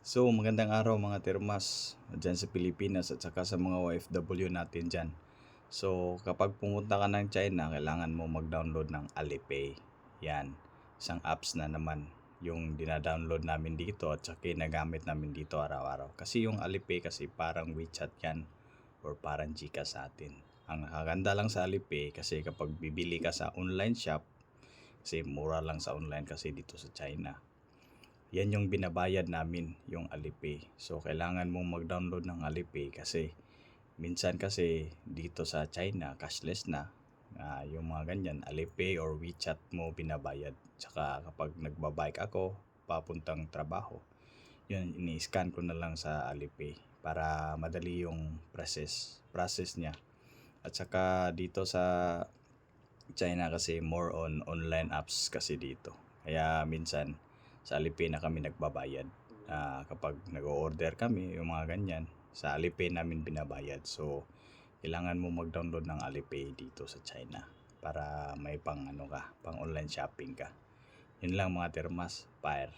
So, magandang araw mga termas dyan sa Pilipinas at saka sa mga OFW natin dyan. So, kapag pumunta ka ng China, kailangan mo mag-download ng Alipay. Yan, isang apps na naman yung dinadownload namin dito at saka ginagamit namin dito araw-araw. Kasi yung Alipay kasi parang WeChat yan or parang Gcash sa atin. Ang nakaganda lang sa Alipay kasi kapag bibili ka sa online shop, kasi mura lang sa online kasi dito sa China. Yan yung binabayad namin, yung Alipay. So, kailangan mong mag-download ng Alipay kasi minsan kasi dito sa China, cashless na. Yung mga ganyan, Alipay or WeChat mo binabayad. Tsaka kapag nagbabike ako, papuntang trabaho, yun, ini-scan ko na lang sa Alipay para madali yung process niya. At saka dito sa China kasi more on online apps kasi dito. Kaya minsan sa Alipay na kami nagbabayad. Kapag nag-order kami, yung mga ganyan, sa Alipay namin binabayad. So, kailangan mo mag-download ng Alipay dito sa China para may pang online shopping ka. Yun lang mga termas, fire.